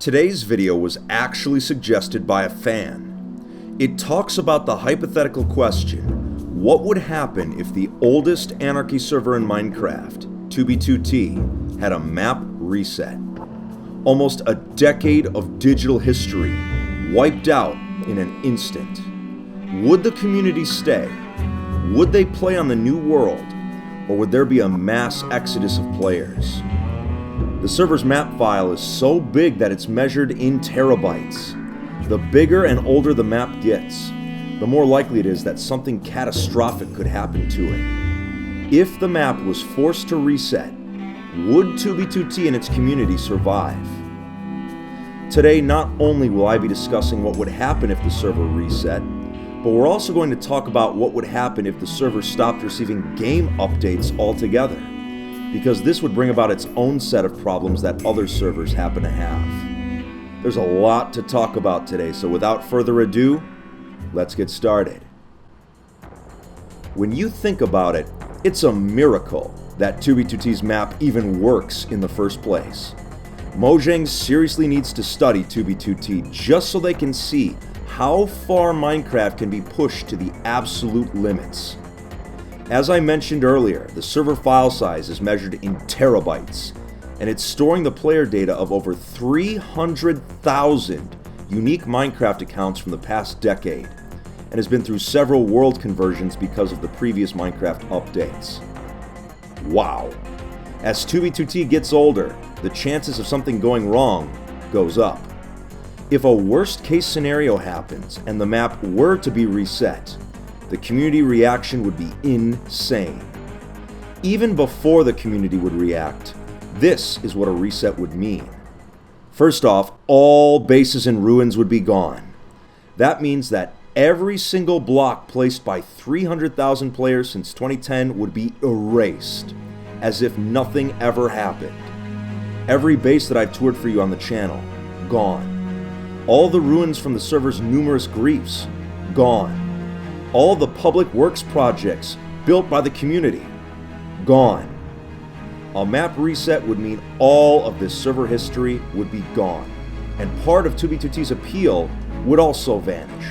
Today's video was actually suggested by a fan. It talks about the hypothetical question, what would happen if the oldest Anarchy server in Minecraft, 2b2t, had a map reset? Almost a decade of digital history wiped out in an instant. Would the community stay? Would they play on the new world? Or would there be a mass exodus of players? The server's map file is so big that it's measured in terabytes. The bigger and older the map gets, the more likely it is that something catastrophic could happen to it. If the map was forced to reset, would 2b2t and its community survive? Today, not only will I be discussing what would happen if the server reset, but we're also going to talk about what would happen if the server stopped receiving game updates altogether, because this would bring about its own set of problems that other servers happen to have. There's a lot to talk about today, so without further ado, let's get started. When you think about it, it's a miracle that 2b2t's map even works in the first place. Mojang seriously needs to study 2b2t just so they can see how far Minecraft can be pushed to the absolute limits. As I mentioned earlier, the server file size is measured in terabytes, and it's storing the player data of over 300,000 unique Minecraft accounts from the past decade, and has been through several world conversions because of the previous Minecraft updates. Wow! As 2b2t gets older, the chances of something going wrong goes up. If a worst case scenario happens and the map were to be reset, the community reaction would be insane. Even before the community would react, this is what a reset would mean. First off, all bases and ruins would be gone. That means that every single block placed by 300,000 players since 2010 would be erased, as if nothing ever happened. Every base that I've toured for you on the channel, gone. All the ruins from the server's numerous griefs, gone. All the public works projects built by the community, gone. A map reset would mean all of this server history would be gone, and part of 2b2t's appeal would also vanish.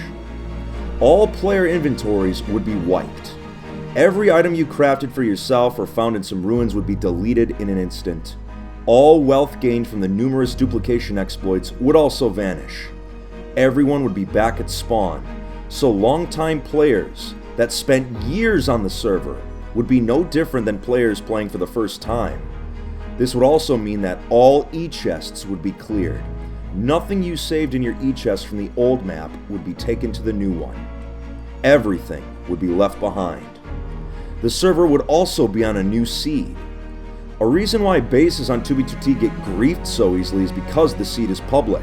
All player inventories would be wiped. Every item you crafted for yourself or found in some ruins would be deleted in an instant. All wealth gained from the numerous duplication exploits would also vanish. Everyone would be back at spawn, so longtime players that spent years on the server would be no different than players playing for the first time. This would also mean that all e-chests would be cleared. Nothing you saved in your e-chest from the old map would be taken to the new one. Everything would be left behind. The server would also be on a new seed. A reason why bases on 2b2t get griefed so easily is because the seed is public,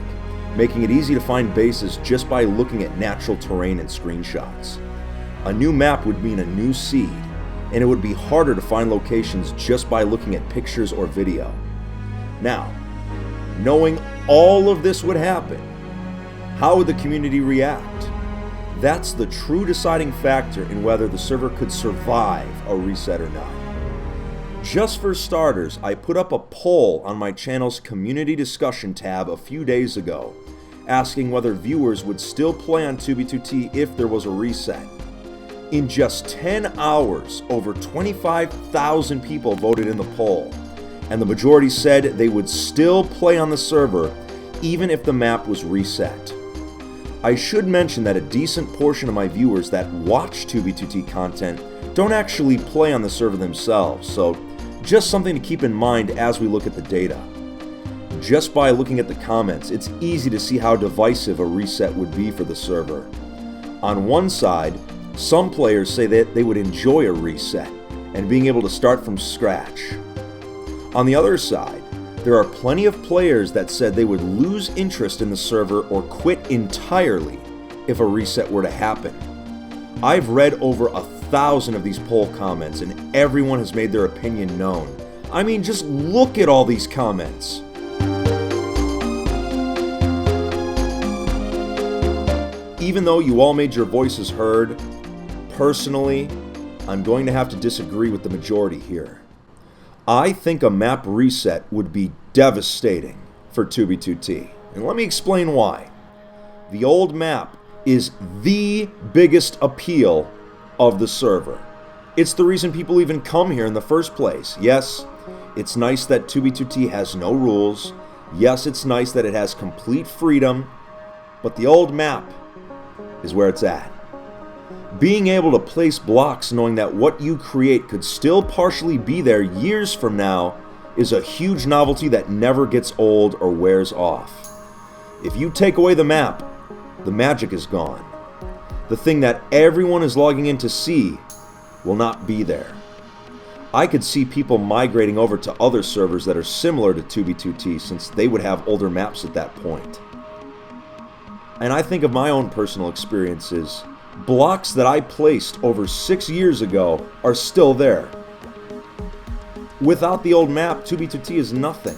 making it easy to find bases just by looking at natural terrain and screenshots. A new map would mean a new seed, and it would be harder to find locations just by looking at pictures or video. Now, knowing all of this would happen, how would the community react? That's the true deciding factor in whether the server could survive a reset or not. Just for starters, I put up a poll on my channel's community discussion tab a few days ago, asking whether viewers would still play on 2b2t if there was a reset. In just 10 hours, over 25,000 people voted in the poll, and the majority said they would still play on the server even if the map was reset. I should mention that a decent portion of my viewers that watch 2b2t content don't actually play on the server themselves, so just something to keep in mind as we look at the data. Just by looking at the comments, it's easy to see how divisive a reset would be for the server. On one side, some players say that they would enjoy a reset and being able to start from scratch. On the other side, there are plenty of players that said they would lose interest in the server or quit entirely if a reset were to happen. I've read over 1,000 of these poll comments, and everyone has made their opinion known. I mean, just look at all these comments. Even though you all made your voices heard, personally, I'm going to have to disagree with the majority here. I think a map reset would be devastating for 2b2t. And let me explain why. The old map is the biggest appeal of the server. It's the reason people even come here in the first place. Yes, it's nice that 2b2t has no rules. Yes, it's nice that it has complete freedom. But the old map is where it's at. Being able to place blocks knowing that what you create could still partially be there years from now is a huge novelty that never gets old or wears off. If you take away the map, the magic is gone. The thing that everyone is logging in to see will not be there. I could see people migrating over to other servers that are similar to 2b2t since they would have older maps at that point. And I think of my own personal experiences. Blocks that I placed over 6 years ago are still there. Without the old map, 2b2t is nothing.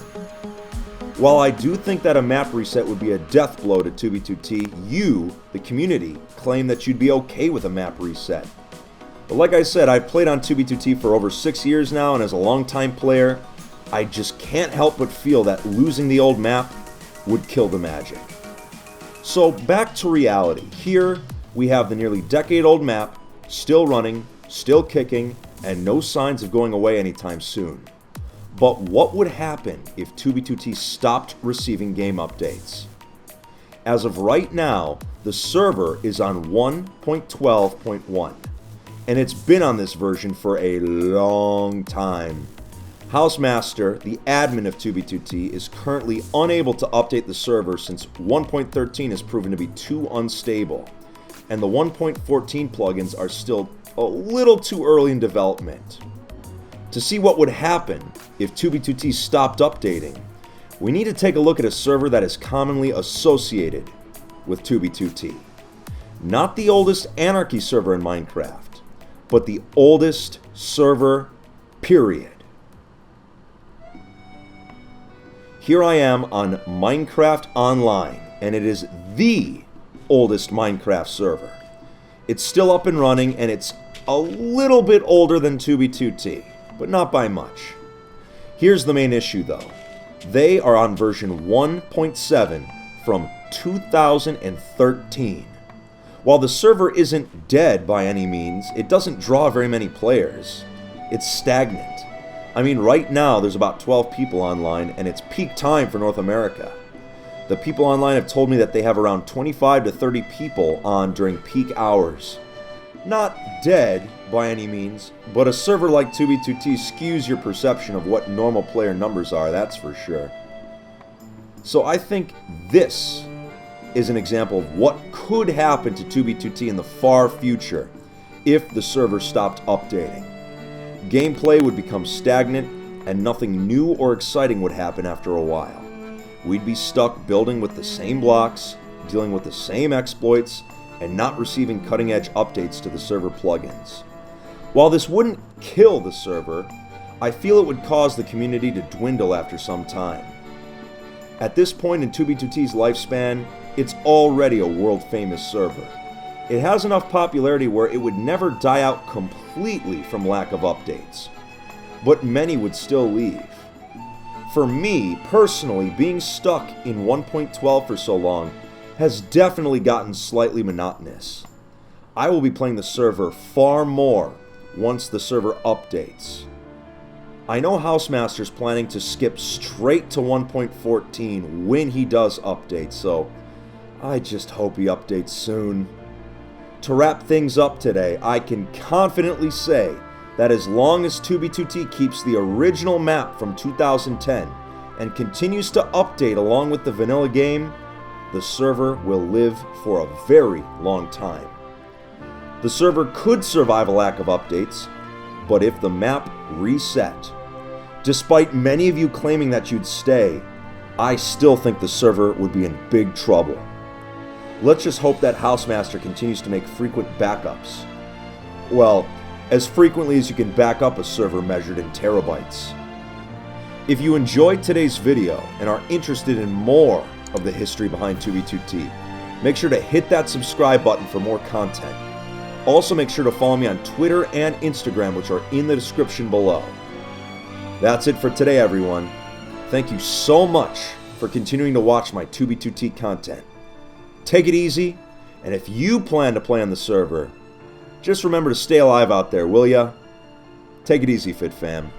While I do think that a map reset would be a death blow to 2b2t, you, the community, claim that you'd be okay with a map reset. But like I said, I've played on 2b2t for over 6 years now, and as a longtime player, I just can't help but feel that losing the old map would kill the magic. So back to reality. Here we have the nearly decade-old map, still running, still kicking, and no signs of going away anytime soon. But what would happen if 2b2t stopped receiving game updates? As of right now, the server is on 1.12.1, and it's been on this version for a long time. Housemaster, the admin of 2b2t, is currently unable to update the server since 1.13 has proven to be too unstable, and the 1.14 plugins are still a little too early in development. To see what would happen if 2b2t stopped updating, we need to take a look at a server that is commonly associated with 2b2t. Not the oldest Anarchy server in Minecraft, but the oldest server, period. Here I am on MineCraftOnline, and it is the oldest Minecraft server. It's still up and running, and it's a little bit older than 2b2t, but not by much. Here's the main issue though. They are on version 1.7 from 2013. While the server isn't dead by any means, it doesn't draw very many players. It's stagnant. I mean, right now there's about 12 people online, and it's peak time for North America. The people online have told me that they have around 25 to 30 people on during peak hours. Not dead by any means, but a server like 2b2t skews your perception of what normal player numbers are, that's for sure. So I think this is an example of what could happen to 2b2t in the far future if the server stopped updating. Gameplay would become stagnant, and nothing new or exciting would happen after a while. We'd be stuck building with the same blocks, dealing with the same exploits, and not receiving cutting-edge updates to the server plugins. While this wouldn't kill the server, I feel it would cause the community to dwindle after some time. At this point in 2b2t's lifespan, it's already a world-famous server. It has enough popularity where it would never die out completely from lack of updates, but many would still leave. For me, personally, being stuck in 1.12 for so long has definitely gotten slightly monotonous. I will be playing the server far more once the server updates. I know Housemaster's planning to skip straight to 1.14 when he does update, so I just hope he updates soon. To wrap things up today, I can confidently say that as long as 2b2t keeps the original map from 2010 and continues to update along with the vanilla game, the server will live for a very long time. The server could survive a lack of updates, but if the map reset. Despite many of you claiming that you'd stay, I still think the server would be in big trouble. Let's just hope that Housemaster continues to make frequent backups. Well, as frequently as you can back up a server measured in terabytes. If you enjoyed today's video and are interested in more of the history behind 2b2t, make sure to hit that subscribe button for more content. Also make sure to follow me on Twitter and Instagram, which are in the description below. That's it for today, everyone. Thank you so much for for continuing to watch my 2B2T content. Take it easy, and if you plan to play on the server, just remember to stay alive out there, will ya? Take it easy, Fit Fam.